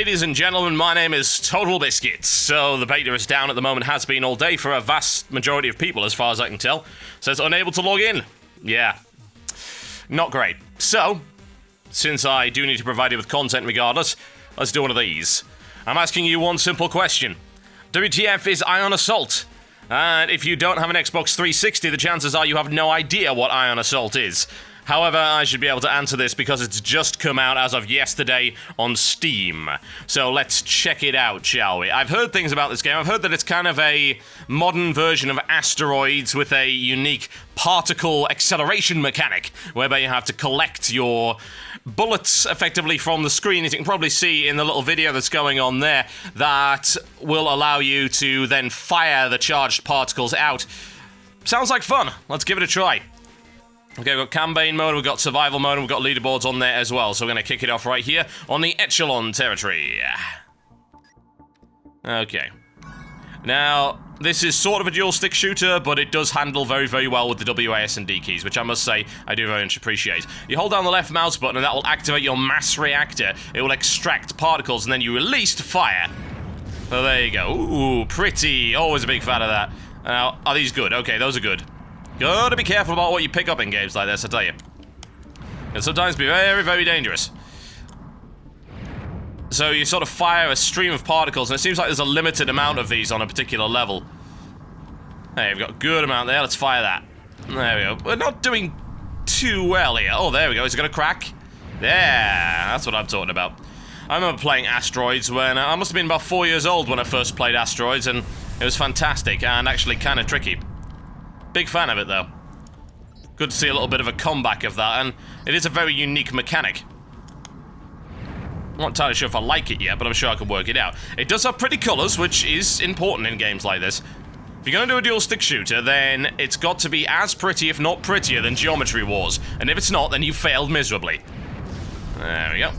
ladies and gentlemen, my name is Totalbiscuit. So the beta is down at the moment, has been all day for a vast majority of people as far as I can tell. Says unable to log in. Yeah, not great. So, since I do need to provide you with content regardless, let's do one of these. I'm asking you one simple question. WTF is Ion Assault? And if you don't have an Xbox 360, the chances are you have no idea what Ion Assault is. However, I should be able to answer this because it's just come out as of yesterday on Steam. So let's check it out, shall we? I've heard things about this game. I've heard that it's kind of a modern version of Asteroids with a unique particle acceleration mechanic, whereby you have to collect your bullets effectively from the screen, as you can probably see in the little video that's going on there, that will allow you to then fire the charged particles out. Sounds like fun. Let's give it a try. Okay, we've got campaign mode, we've got survival mode, and we've got leaderboards on there as well. So we're going to kick it off right here on the Echelon territory. Okay. Now, this is sort of a dual-stick shooter, but it does handle very, very well with the WAS and D keys, which I must say I do very much appreciate. You hold down the left mouse button, and that will activate your mass reactor. It will extract particles, and then you release to fire. So there you go. Ooh, pretty. Always a big fan of that. Now, are these good? Okay, those are good. Gotta be careful about what you pick up in games like this, I tell you. Can sometimes be very, very dangerous. So you sort of fire a stream of particles, and it seems like there's a limited amount of these on a particular level. Hey, we've got a good amount there. Let's fire that. There we go. We're not doing too well here. Oh, there we go. Is it gonna crack? Yeah, that's what I'm talking about. I remember playing Asteroids when I must have been about 4 years old when I first played Asteroids, and it was fantastic and actually kind of tricky. Big fan of it, though. Good to see a little bit of a comeback of that, and it is a very unique mechanic. I'm not entirely sure if I like it yet, but I'm sure I can work it out. It does have pretty colors, which is important in games like this. If you're going to do a dual-stick shooter, then it's got to be as pretty, if not prettier, than Geometry Wars. And if it's not, then you failed miserably. There we go.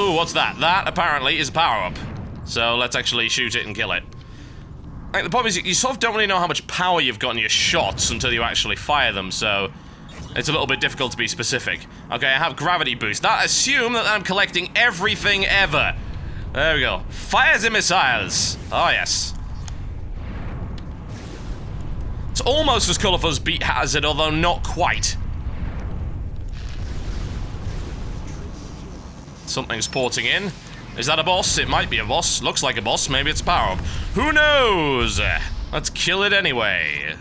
Ooh, what's that? That, apparently, is a power-up. So let's actually shoot it and kill it. Like, the problem is, you sort of don't really know how much power you've got in your shots until you actually fire them, so it's a little bit difficult to be specific. Okay, I have gravity boost. That assume that I'm collecting everything ever. There we go. Fires the missiles. Oh, yes. It's almost as colourful as Beat Hazard, although not quite. Something's porting in. Is that a boss? It might be a boss. Looks like a boss. Maybe it's a power-up. Who knows? Let's kill it anyway.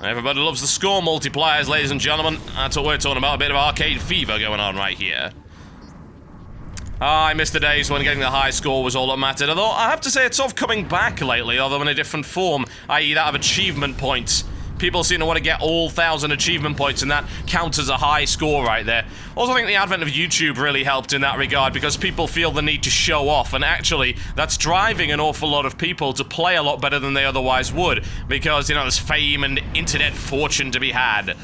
Everybody loves the score multipliers, ladies and gentlemen. That's what we're talking about. A bit of arcade fever going on right here. I miss the days when getting the high score was all that mattered. Although, I have to say, it's sort of coming back lately, although in a different form, i.e. that of achievement points. People seem to want to get all 1,000 achievement points, and that counts as a high score right there. Also, I think the advent of YouTube really helped in that regard, because people feel the need to show off, and actually, that's driving an awful lot of people to play a lot better than they otherwise would, because, you know, there's fame and internet fortune to be had.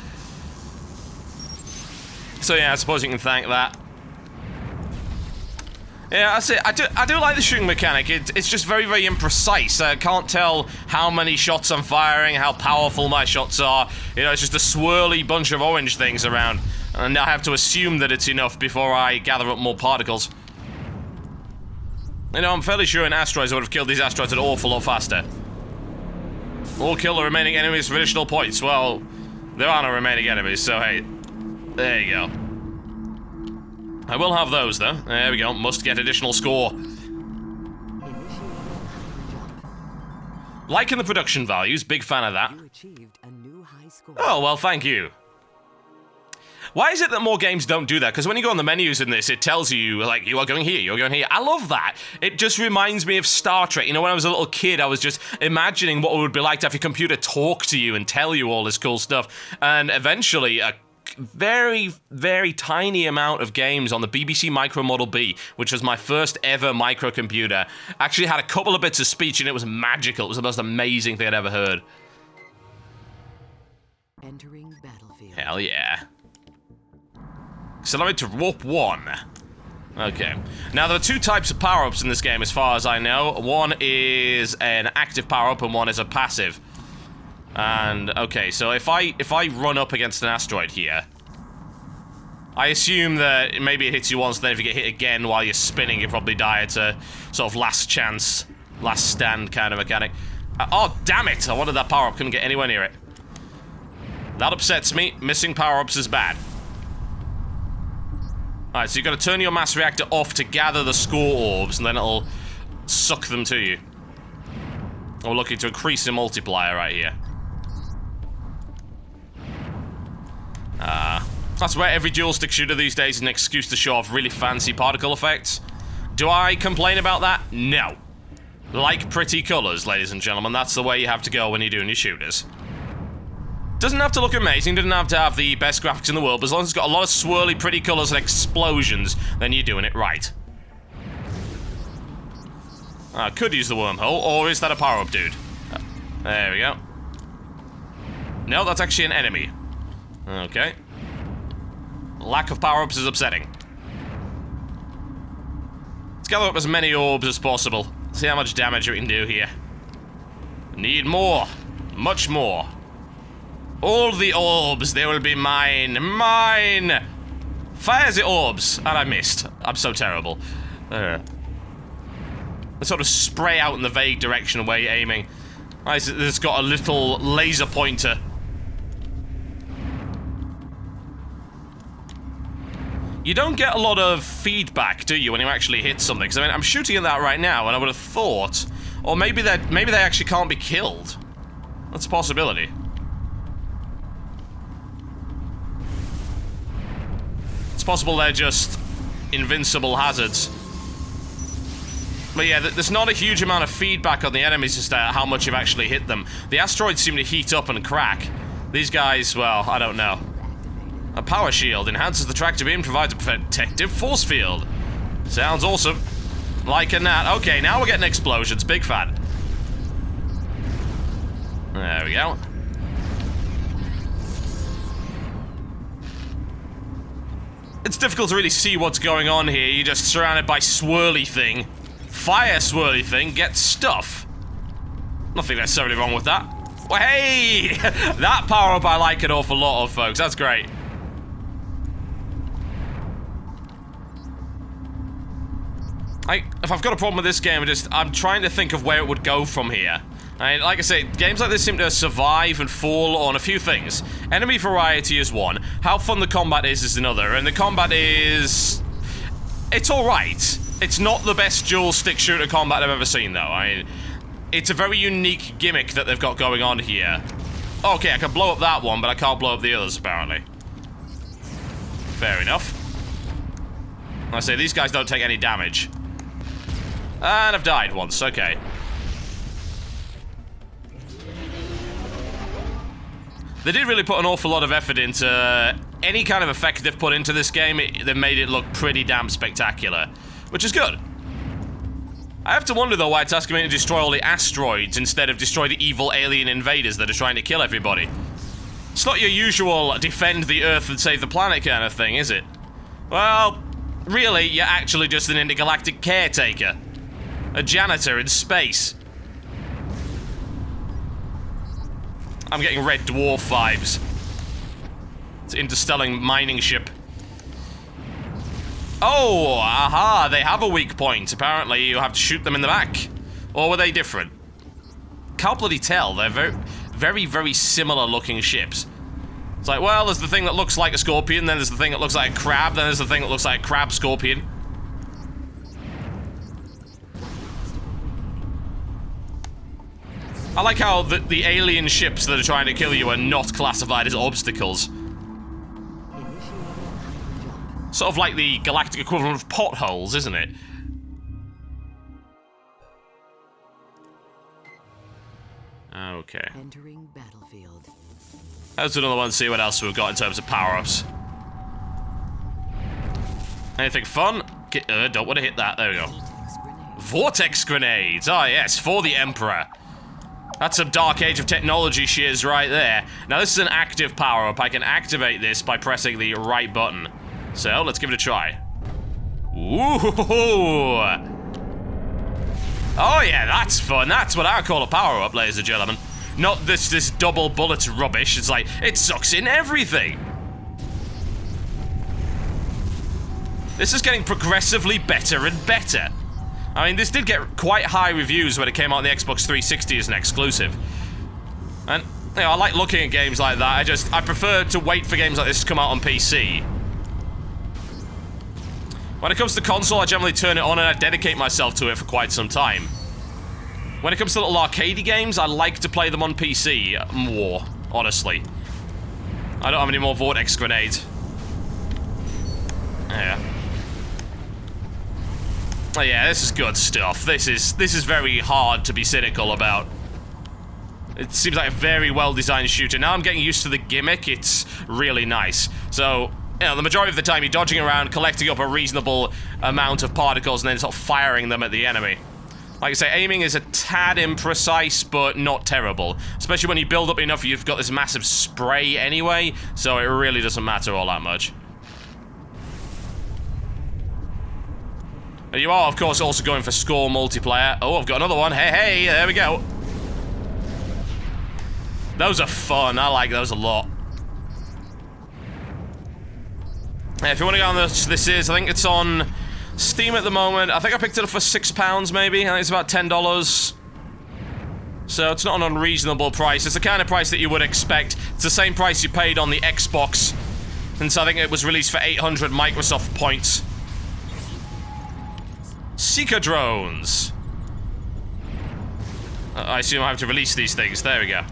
So yeah, I suppose you can thank that. Yeah, that's it. I do like the shooting mechanic. It's just very, very imprecise. I can't tell how many shots I'm firing, how powerful my shots are. You know, it's just a swirly bunch of orange things around. And I have to assume that it's enough before I gather up more particles. You know, I'm fairly sure in Asteroids I would have killed these asteroids an awful lot faster. Or kill the remaining enemies for additional points. Well, there are no remaining enemies, so hey. There you go. I will have those, though. There we go. Must get additional score. Liking the production values. Big fan of that. Oh, well, thank you. Why is it that more games don't do that? Because when you go on the menus in this, it tells you, like, you are going here, you're going here. I love that. It just reminds me of Star Trek. You know, when I was a little kid, I was just imagining what it would be like to have your computer talk to you and tell you all this cool stuff. And eventually, a very, very tiny amount of games on the BBC Micro Model B, which was my first ever microcomputer, actually had a couple of bits of speech, and it was magical. It was the most amazing thing I'd ever heard. Entering battlefield. Hell yeah. Selective Warp 1. Okay. Now, there are two types of power-ups in this game, as far as I know. One is an active power-up, and one is a passive. And, okay, so if I run up against an asteroid here, I assume that maybe it hits you once, then if you get hit again while you're spinning, you probably die. It's a sort of last chance, last stand kind of mechanic. Oh, damn it! I wanted that power-up, couldn't get anywhere near it. That upsets me. Missing power-ups is bad. Alright, so you've got to turn your mass reactor off to gather the score orbs, and then it'll suck them to you. We're looking to increase the multiplier right here. That's where every dual-stick shooter these days is an excuse to show off really fancy particle effects. Do I complain about that? No. Like pretty colors, ladies and gentlemen. That's the way you have to go when you're doing your shooters. Doesn't have to look amazing, doesn't have to have the best graphics in the world, but as long as it's got a lot of swirly, pretty colors and explosions, then you're doing it right. I could use the wormhole, or is that a power-up dude? There we go. No, that's actually an enemy. Okay. Lack of power-ups is upsetting. Let's gather up as many orbs as possible. See how much damage we can do here. Need more. Much more. All the orbs, they will be mine. Mine! Fire the orbs. And I missed. I'm so terrible. They sort of spray out in the vague direction where you're aiming. It's got a little laser pointer. You don't get a lot of feedback, do you, when you actually hit something? Because I mean, I'm shooting at that right now, and I would have thought, or maybe they actually can't be killed. That's a possibility. It's possible they're just invincible hazards. But yeah, there's not a huge amount of feedback on the enemies as to how much you've actually hit them. The asteroids seem to heat up and crack. These guys, well, I don't know. A power shield enhances the tractor beam, provides a protective force field. Sounds awesome. Liking that. Okay, now we're getting explosions. Big fan. There we go. It's difficult to really see what's going on here. You're just surrounded by swirly thing. Fire swirly thing gets stuff. Nothing necessarily wrong with that. Well, hey! That power-up I like an awful lot of, folks. That's great. If I've got a problem with this game, I'm trying to think of where it would go from here. Like I say, games like this seem to survive and fall on a few things. Enemy variety is one. How fun the combat is another. And the combat is... it's alright. It's not the best dual-stick shooter combat I've ever seen, though. It's a very unique gimmick that they've got going on here. Okay, I can blow up that one, but I can't blow up the others, apparently. Fair enough. I say, these guys don't take any damage. And I've died once, okay. They did really put an awful lot of effort into any kind of effect they've put into this game. They made it look pretty damn spectacular, which is good. I have to wonder, though, why it's asking me to destroy all the asteroids instead of destroy the evil alien invaders that are trying to kill everybody. It's not your usual defend the Earth and save the planet kind of thing, is it? Well, really, you're actually just an intergalactic caretaker. A janitor in space. I'm getting Red Dwarf vibes. It's an interstellar mining ship. Oh, aha, they have a weak point. Apparently, you have to shoot them in the back. Or were they different? Can't bloody tell. They're very, very similar looking ships. It's like, well, there's the thing that looks like a scorpion, then there's the thing that looks like a crab, then there's the thing that looks like a crab scorpion. I like how the alien ships that are trying to kill you are not classified as obstacles. Sort of like the galactic equivalent of potholes, isn't it? Okay. Entering battlefield. Let's do another one, see what else we've got in terms of power-ups. Anything fun? Don't want to hit that. There we go. Vortex Grenades. Ah, yes, for the Emperor. That's some Dark Age of Technology shiz right there. Now, this is an active power-up. I can activate this by pressing the right button. So, let's give it a try. Ooh! Oh, yeah, that's fun. That's what I call a power-up, ladies and gentlemen. Not this double bullet rubbish. It's like, it sucks in everything. This is getting progressively better and better. I mean, this did get quite high reviews when it came out on the Xbox 360 as an exclusive. And, you know, I like looking at games like that. I prefer to wait for games like this to come out on PC. When it comes to console, I generally turn it on and I dedicate myself to it for quite some time. When it comes to little arcadey games, I like to play them on PC more, honestly. I don't have any more Vortex Grenades. Yeah. Oh yeah, this is good stuff. This is very hard to be cynical about. It seems like a very well-designed shooter. Now I'm getting used to the gimmick. It's really nice. So, you know, the majority of the time you're dodging around, collecting up a reasonable amount of particles, and then sort of firing them at the enemy. Like I say, aiming is a tad imprecise, but not terrible. Especially when you build up enough, you've got this massive spray anyway, so it really doesn't matter all that much. And you are, of course, also going for score multiplayer. Oh, I've got another one. Hey, hey, there we go. Those are fun. I like those a lot. Yeah, if you want to go on this is, I think it's on Steam at the moment. I think I picked it up for £6 maybe. I think it's about $10. So it's not an unreasonable price. It's the kind of price that you would expect. It's the same price you paid on the Xbox. And so I think it was released for 800 Microsoft points. Seeker drones. I assume I have to release these things. There we go.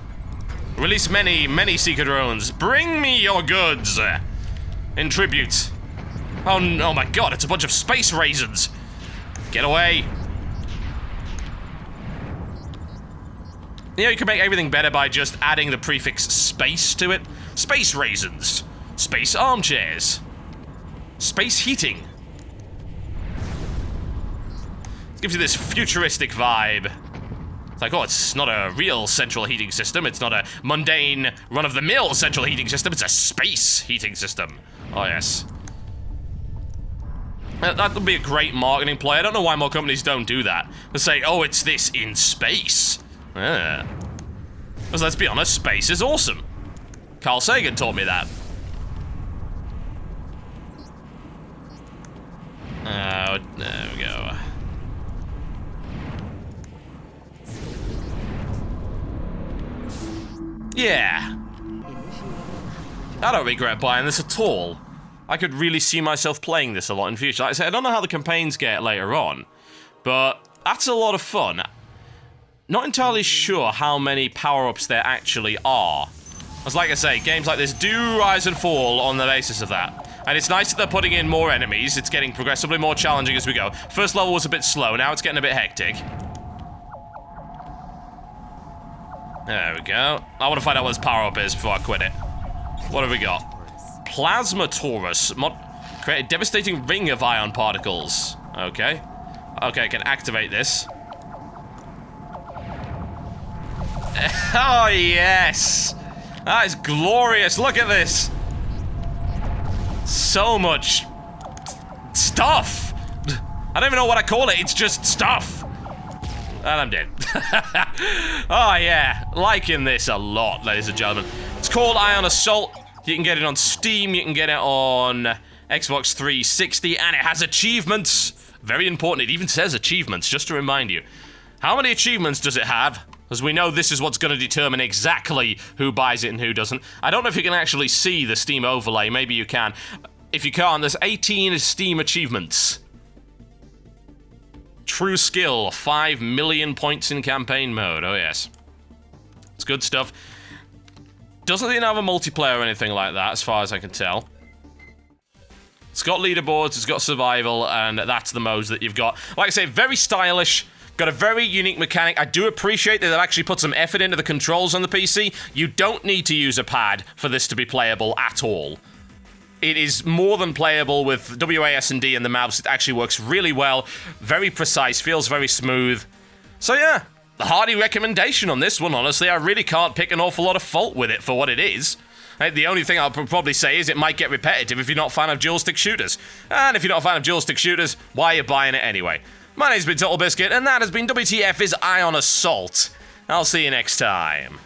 Release many, many Seeker drones. Bring me your goods. In tribute. Oh my god, it's a bunch of space raisins. Get away. You know, you can make everything better by just adding the prefix space to it. Space raisins. Space armchairs. Space heating. It gives you this futuristic vibe. It's like, oh, it's not a real central heating system. It's not a mundane, run-of-the-mill central heating system. It's a space heating system. Oh, yes. That would be a great marketing play. I don't know why more companies don't do that. They say, oh, it's this in space. Yeah. Because let's be honest, space is awesome. Carl Sagan taught me that. Oh, there we go. Yeah. I don't regret buying this at all. I could really see myself playing this a lot in future. Like I say, I don't know how the campaigns get later on, but that's a lot of fun. Not entirely sure how many power-ups there actually are. As like I say, games like this do rise and fall on the basis of that. And it's nice that they're putting in more enemies. It's getting progressively more challenging as we go. First level was a bit slow, now it's getting a bit hectic. There we go. I want to find out what this power-up is before I quit it. What have we got? Plasma Taurus. Create a devastating ring of ion particles. Okay. Okay, I can activate this. Oh, yes! That is glorious. Look at this. So much stuff. I don't even know what I call it. It's just stuff. And I'm dead. Oh, yeah. Liking this a lot, ladies and gentlemen. It's called Ion Assault. You can get it on Steam. You can get it on Xbox 360. And it has achievements. Very important. It even says achievements, just to remind you. How many achievements does it have? Because we know this is what's going to determine exactly who buys it and who doesn't. I don't know if you can actually see the Steam overlay. Maybe you can. If you can't, there's 18 Steam achievements. True skill, 5 million points in campaign mode. Oh, yes. It's good stuff. Doesn't even have a multiplayer or anything like that, as far as I can tell. It's got leaderboards, it's got survival, and that's the modes that you've got. Like I say, very stylish. Got a very unique mechanic. I do appreciate that they've actually put some effort into the controls on the PC. You don't need to use a pad for this to be playable at all. It is more than playable with WASD and the mouse. It actually works really well. Very precise, feels very smooth. So yeah, a hearty recommendation on this one, honestly. I really can't pick an awful lot of fault with it for what it is. The only thing I'll probably say is it might get repetitive if you're not a fan of dual-stick shooters. And if you're not a fan of dual-stick shooters, why are you buying it anyway? My name's been Totalbiscuit, and that has been WTF Is Ion Assault. I'll see you next time.